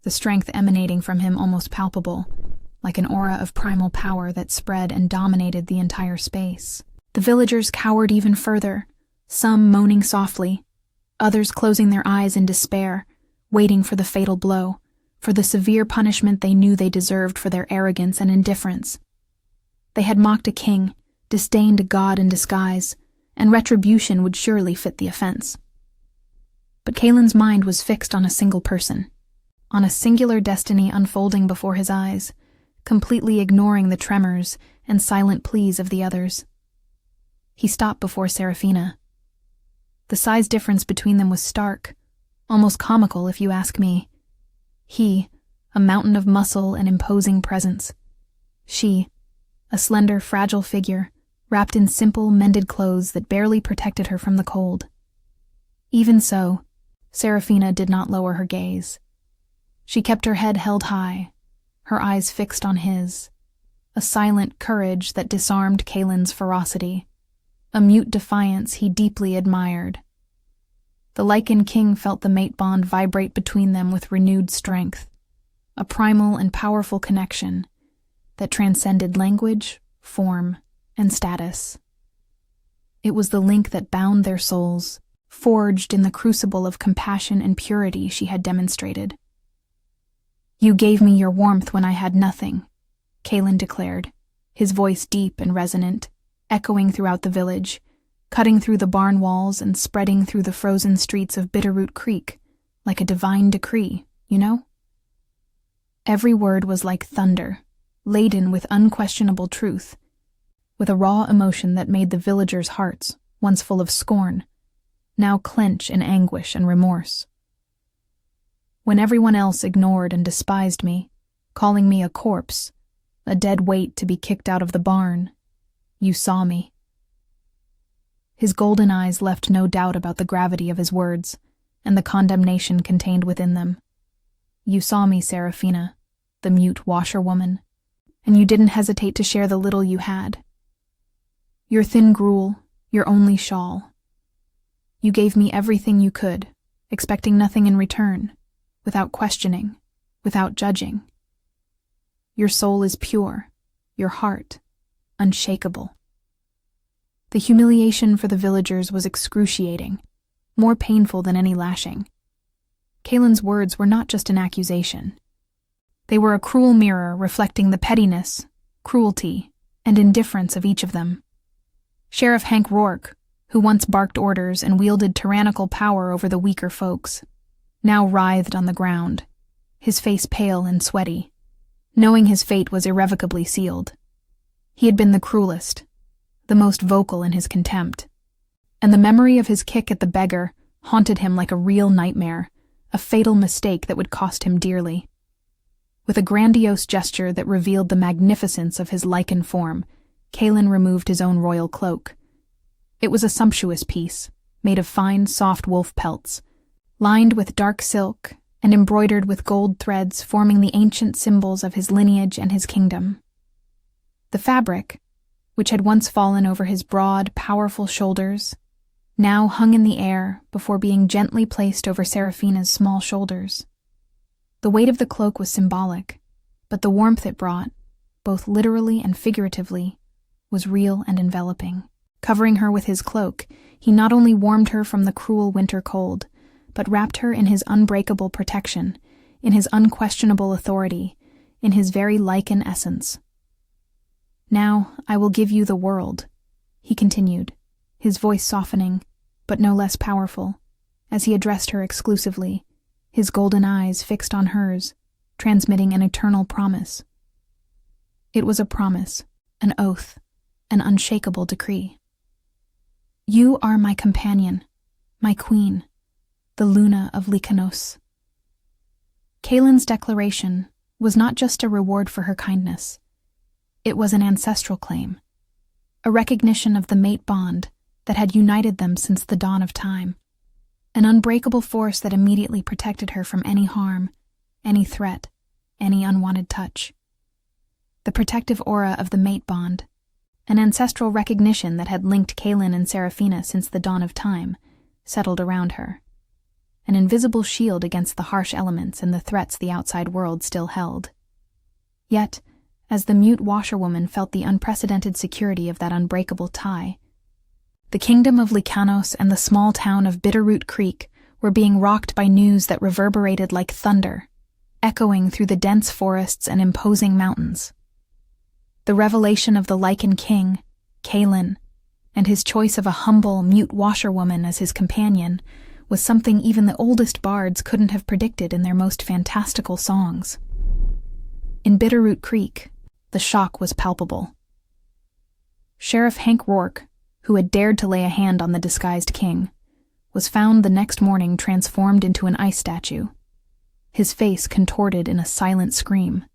the strength emanating from him almost palpable, like an aura of primal power that spread and dominated the entire space. The villagers cowered even further, some moaning softly, others closing their eyes in despair, waiting for the fatal blow, for the severe punishment they knew they deserved for their arrogance and indifference. They had mocked a king, disdained a god in disguise, and retribution would surely fit the offense. But Kalen's mind was fixed on a single person, on a singular destiny unfolding before his eyes, completely ignoring the tremors and silent pleas of the others. He stopped before Seraphina. The size difference between them was stark, almost comical if you ask me. He, a mountain of muscle and imposing presence. She, a slender, fragile figure, wrapped in simple, mended clothes that barely protected her from the cold. Even so, Seraphina did not lower her gaze. She kept her head held high, her eyes fixed on his, a silent courage that disarmed Kaelin's ferocity, a mute defiance he deeply admired. The Lycan king felt the mate bond vibrate between them with renewed strength, a primal and powerful connection that transcended language, form, and status. It was the link that bound their souls, forged in the crucible of compassion and purity she had demonstrated. "You gave me your warmth when I had nothing," Kaelin declared, his voice deep and resonant, echoing throughout the village, cutting through the barn walls and spreading through the frozen streets of Bitterroot Creek, like a divine decree, you know? Every word was like thunder, laden with unquestionable truth, with a raw emotion that made the villagers' hearts, once full of scorn, now clench in anguish and remorse. When everyone else ignored and despised me, calling me a corpse, a dead weight to be kicked out of the barn, you saw me. His golden eyes left no doubt about the gravity of his words and the condemnation contained within them. You saw me, Seraphina, the mute washerwoman, and you didn't hesitate to share the little you had. Your thin gruel, your only shawl. You gave me everything you could, expecting nothing in return, without questioning, without judging. Your soul is pure, your heart unshakable. The humiliation for the villagers was excruciating, more painful than any lashing. Kaelin's words were not just an accusation. They were a cruel mirror reflecting the pettiness, cruelty, and indifference of each of them. Sheriff Hank Rourke, who once barked orders and wielded tyrannical power over the weaker folks, now writhed on the ground, his face pale and sweaty, knowing his fate was irrevocably sealed. He had been the cruelest, the most vocal in his contempt, and the memory of his kick at the beggar haunted him like a real nightmare, a fatal mistake that would cost him dearly. With a grandiose gesture that revealed the magnificence of his Lycan form, Kaelin removed his own royal cloak. It was a sumptuous piece, made of fine, soft wolf pelts, lined with dark silk and embroidered with gold threads forming the ancient symbols of his lineage and his kingdom. The fabric, which had once fallen over his broad, powerful shoulders, now hung in the air before being gently placed over Seraphina's small shoulders. The weight of the cloak was symbolic, but the warmth it brought, both literally and figuratively, was real and enveloping. Covering her with his cloak, he not only warmed her from the cruel winter cold, but wrapped her in his unbreakable protection, in his unquestionable authority, in his very Lycan essence. "Now I will give you the world," he continued, his voice softening, but no less powerful, as he addressed her exclusively, his golden eyes fixed on hers, transmitting an eternal promise. It was a promise, an oath, an unshakable decree. "You are my companion, my queen, the Luna of Lycanos." Kaelin's declaration was not just a reward for her kindness. It was an ancestral claim, a recognition of the mate bond that had united them since the dawn of time, an unbreakable force that immediately protected her from any harm, any threat, any unwanted touch. The protective aura of the mate bond, an ancestral recognition that had linked Kaelin and Seraphina since the dawn of time, settled around her, an invisible shield against the harsh elements and the threats the outside world still held. Yet, as the mute washerwoman felt the unprecedented security of that unbreakable tie, the kingdom of Lycanos and the small town of Bitterroot Creek were being rocked by news that reverberated like thunder, echoing through the dense forests and imposing mountains. The revelation of the Lycan king, Kaelin, and his choice of a humble, mute washerwoman as his companion was something even the oldest bards couldn't have predicted in their most fantastical songs. In Bitterroot Creek, The shock was palpable. Sheriff Hank Rourke, who had dared to lay a hand on the disguised king, was found the next morning transformed into an ice statue, his face contorted in a silent scream,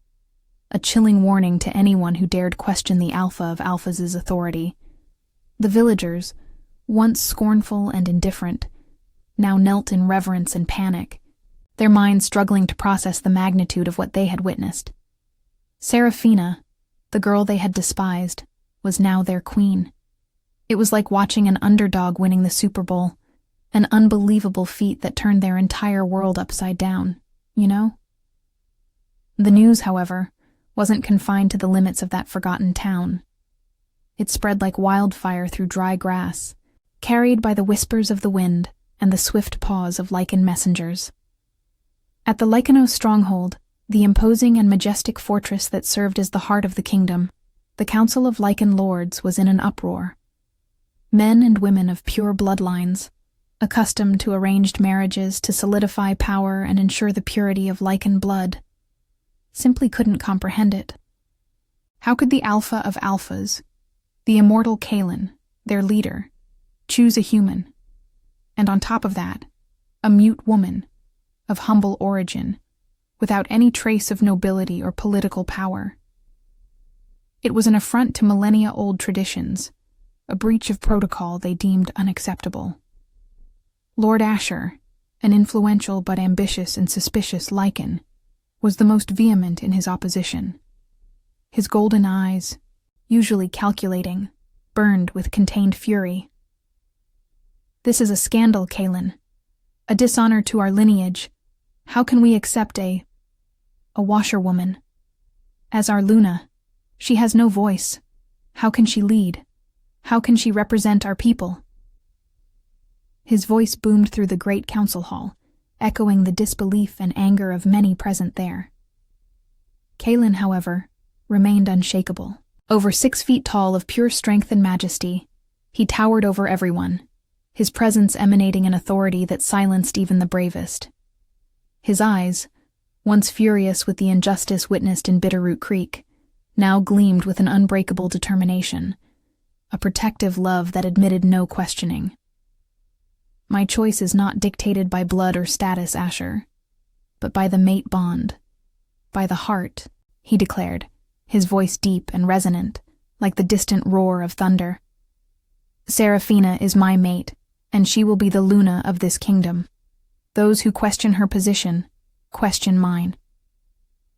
a chilling warning to anyone who dared question the Alpha of Alphas' authority. The villagers, once scornful and indifferent, now knelt in reverence and panic, their minds struggling to process the magnitude of what they had witnessed. Serafina, the girl they had despised, was now their queen. It was like watching an underdog winning the Super Bowl, an unbelievable feat that turned their entire world upside down, you know? The news, however, wasn't confined to the limits of that forgotten town. It spread like wildfire through dry grass, carried by the whispers of the wind and the swift paws of Lycan messengers. At the Lycanos stronghold, the imposing and majestic fortress that served as the heart of the kingdom, the Council of Lycan Lords was in an uproar. Men and women of pure bloodlines, accustomed to arranged marriages to solidify power and ensure the purity of Lycan blood, simply couldn't comprehend it. How could the Alpha of Alphas, the immortal Kaelin, their leader, choose a human, and on top of that, a mute woman, of humble origin, without any trace of nobility or political power? It was an affront to millennia-old traditions, a breach of protocol they deemed unacceptable. Lord Asher, an influential but ambitious and suspicious Lycan, was the most vehement in his opposition. His golden eyes, usually calculating, burned with contained fury. "This is a scandal, Kaelin. A dishonor to our lineage. How can we accept a washerwoman? As our Luna, she has no voice. How can she lead? How can she represent our people?" His voice boomed through the great council hall, echoing the disbelief and anger of many present there. Kaelin, however, remained unshakable. Over 6 feet tall, of pure strength and majesty, he towered over everyone, his presence emanating an authority that silenced even the bravest. His eyes, once furious with the injustice witnessed in Bitterroot Creek, now gleamed with an unbreakable determination, a protective love that admitted no questioning. "My choice is not dictated by blood or status, Asher, but by the mate bond, by the heart," he declared, his voice deep and resonant, like the distant roar of thunder. "Serafina is my mate, and she will be the Luna of this kingdom. Those who question her position, question mine."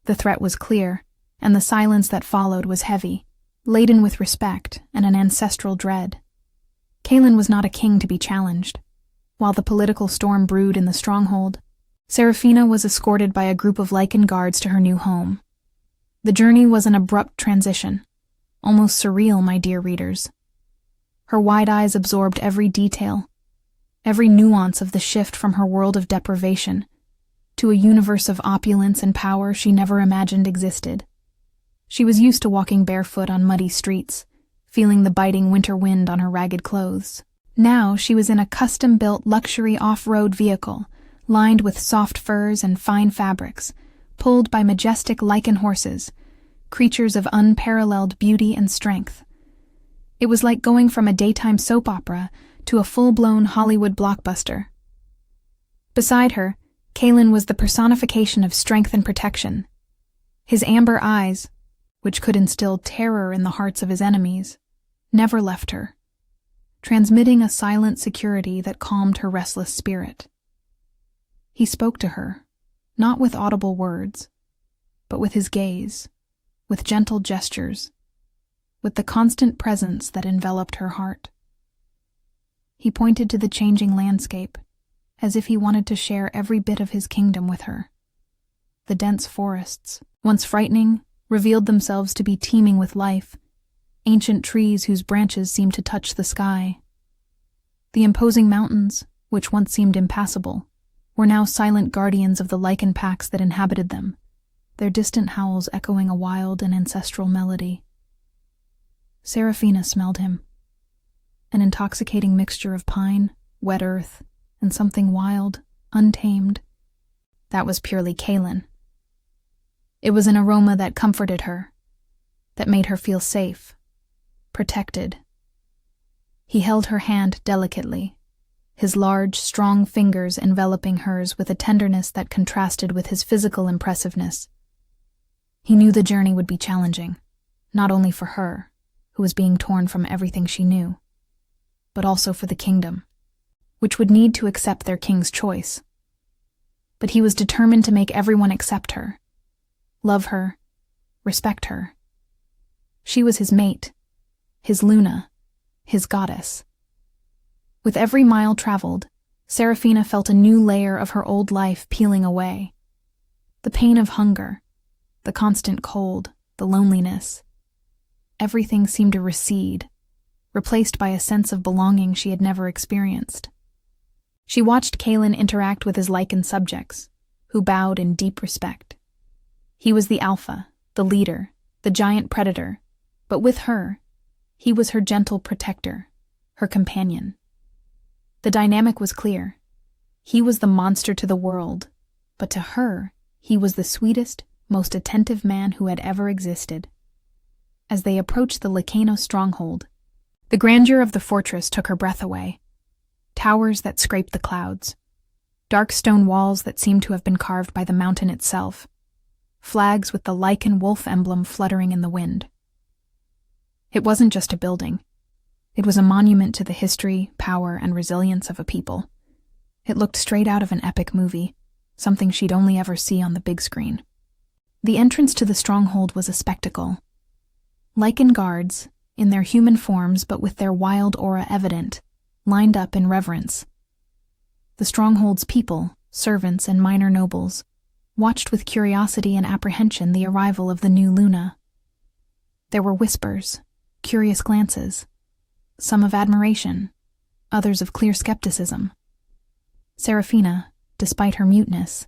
The threat was clear, and the silence that followed was heavy, laden with respect and an ancestral dread. Kaelin was not a king to be challenged. While the political storm brewed in the stronghold, Serafina was escorted by a group of Lycan guards to her new home. The journey was an abrupt transition, almost surreal, my dear readers. Her wide eyes absorbed every detail, every nuance of the shift from her world of deprivation to a universe of opulence and power she never imagined existed. She was used to walking barefoot on muddy streets, feeling the biting winter wind on her ragged clothes. Now she was in a custom-built luxury off-road vehicle, lined with soft furs and fine fabrics, pulled by majestic Lycan horses, creatures of unparalleled beauty and strength. It was like going from a daytime soap opera to a full-blown Hollywood blockbuster. Beside her, Kaelin was the personification of strength and protection. His amber eyes, which could instill terror in the hearts of his enemies, never left her, transmitting a silent security that calmed her restless spirit. He spoke to her, not with audible words, but with his gaze, with gentle gestures, with the constant presence that enveloped her heart. He pointed to the changing landscape, as if he wanted to share every bit of his kingdom with her. The dense forests, once frightening, revealed themselves to be teeming with life, ancient trees whose branches seemed to touch the sky. The imposing mountains, which once seemed impassable, were now silent guardians of the Lycan packs that inhabited them, their distant howls echoing a wild and ancestral melody. Serafina smelled him, an intoxicating mixture of pine, wet earth, and something wild, untamed. That was purely Kaelin. It was an aroma that comforted her, that made her feel safe, protected. He held her hand delicately, his large, strong fingers enveloping hers with a tenderness that contrasted with his physical impressiveness. He knew the journey would be challenging, not only for her, who was being torn from everything she knew, but also for the kingdom, which would need to accept their king's choice. But he was determined to make everyone accept her, love her, respect her. She was his mate, his Luna, his goddess. With every mile traveled, Serafina felt a new layer of her old life peeling away. The pain of hunger, the constant cold, the loneliness. Everything seemed to recede, replaced by a sense of belonging she had never experienced. She watched Kalen interact with his Lycan subjects, who bowed in deep respect. He was the alpha, the leader, the giant predator, but with her, he was her gentle protector, her companion. The dynamic was clear. He was the monster to the world, but to her, he was the sweetest, most attentive man who had ever existed. As they approached the Lycan stronghold, the grandeur of the fortress took her breath away. Towers that scraped the clouds, dark stone walls that seemed to have been carved by the mountain itself, flags with the Lycan wolf emblem fluttering in the wind. It wasn't just a building. It was a monument to the history, power, and resilience of a people. It looked straight out of an epic movie, something she'd only ever see on the big screen. The entrance to the stronghold was a spectacle. Lycan guards, in their human forms but with their wild aura evident, lined up in reverence. The stronghold's people, servants and minor nobles, watched with curiosity and apprehension the arrival of the new Luna. There were whispers, curious glances, some of admiration, others of clear skepticism. Serafina, despite her muteness,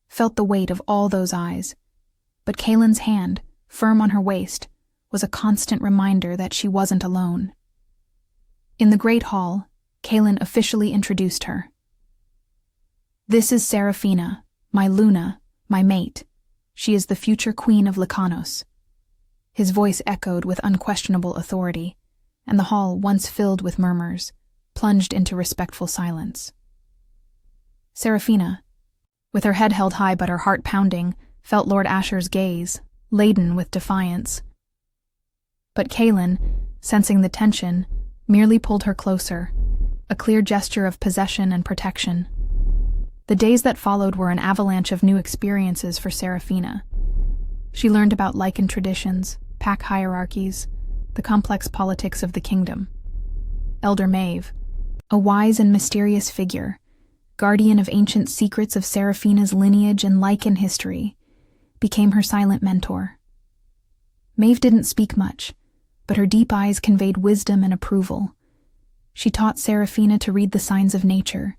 felt the weight of all those eyes, but Kalen's hand, firm on her waist, was a constant reminder that she wasn't alone. In the great hall, Kalen officially introduced her. "This is Serafina, my Luna, my mate. She is the future queen of Lycanos." His voice echoed with unquestionable authority, and the hall, once filled with murmurs, plunged into respectful silence. Serafina, with her head held high but her heart pounding, felt Lord Asher's gaze, laden with defiance. But Kalen, sensing the tension, merely pulled her closer, a clear gesture of possession and protection. The days that followed were an avalanche of new experiences for Serafina. She learned about Lycan traditions, pack hierarchies, the complex politics of the kingdom. Elder Maeve, a wise and mysterious figure, guardian of ancient secrets of Serafina's lineage and Lycan history, became her silent mentor. Maeve didn't speak much, but her deep eyes conveyed wisdom and approval. She taught Serafina to read the signs of nature,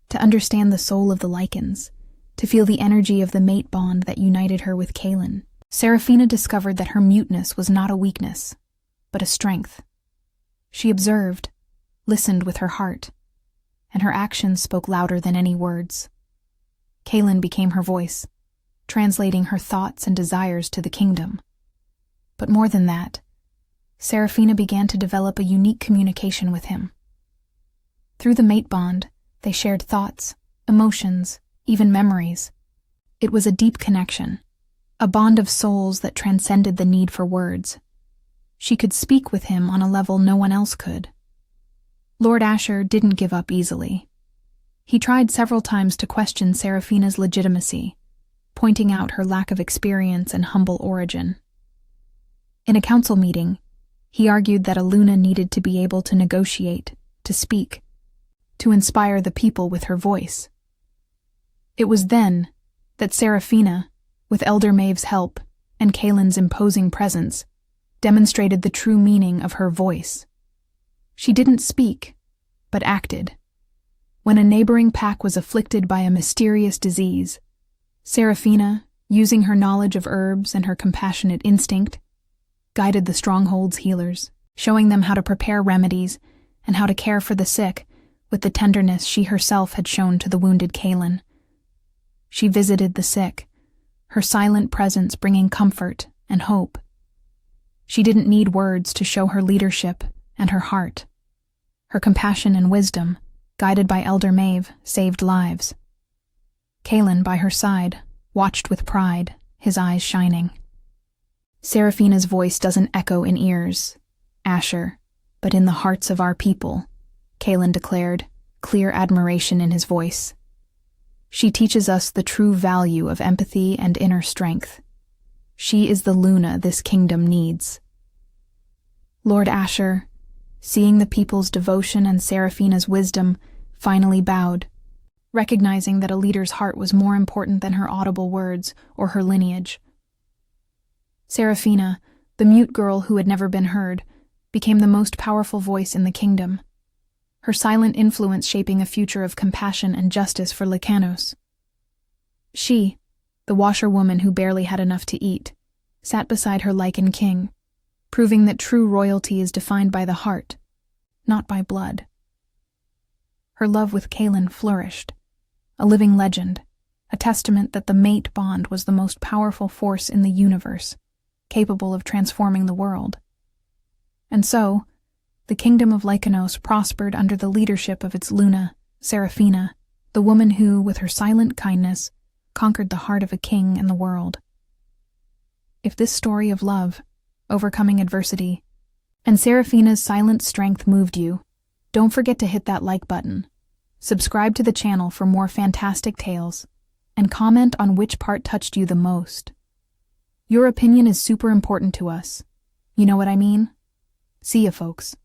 to understand the soul of the Lycans, to feel the energy of the mate bond that united her with Kalen. Serafina discovered that her muteness was not a weakness, but a strength. She observed, listened with her heart, and her actions spoke louder than any words. Kalen became her voice, translating her thoughts and desires to the kingdom. But more than that, Serafina began to develop a unique communication with him. Through the mate bond, they shared thoughts, emotions, even memories. It was a deep connection, a bond of souls that transcended the need for words. She could speak with him on a level no one else could. Lord Asher didn't give up easily. He tried several times to question Serafina's legitimacy, pointing out her lack of experience and humble origin. In a council meeting, he argued that a Luna needed to be able to negotiate, to speak, to inspire the people with her voice. It was then that Serafina, with Elder Maeve's help and Kalen's imposing presence, demonstrated the true meaning of her voice. She didn't speak, but acted. When a neighboring pack was afflicted by a mysterious disease, Serafina, using her knowledge of herbs and her compassionate instinct, guided the stronghold's healers, showing them how to prepare remedies and how to care for the sick with the tenderness she herself had shown to the wounded Kalen. She visited the sick, her silent presence bringing comfort and hope. She didn't need words to show her leadership and her heart. Her compassion and wisdom, guided by Elder Maeve, saved lives. Kaelin, by her side, watched with pride, his eyes shining. Seraphina's voice doesn't echo in ears, Asher, but in the hearts of our people, Kaelin declared, clear admiration in his voice. She teaches us the true value of empathy and inner strength. She is the Luna this kingdom needs. Lord Asher, seeing the people's devotion and Seraphina's wisdom, finally bowed, recognizing that a leader's heart was more important than her audible words or her lineage. Seraphina, the mute girl who had never been heard, became the most powerful voice in the kingdom, her silent influence shaping a future of compassion and justice for Lycanos. She, the washerwoman who barely had enough to eat, sat beside her Lycan king, proving that true royalty is defined by the heart, not by blood. Her love with Kaelin flourished, a living legend, a testament that the mate bond was the most powerful force in the universe, capable of transforming the world. And so, the kingdom of Lycanos prospered under the leadership of its Luna, Seraphina, the woman who, with her silent kindness, conquered the heart of a king and the world. If this story of love, overcoming adversity, and Seraphina's silent strength moved you, don't forget to hit that like button, subscribe to the channel for more fantastic tales, and comment on which part touched you the most. Your opinion is super important to us. You know what I mean? See ya, folks.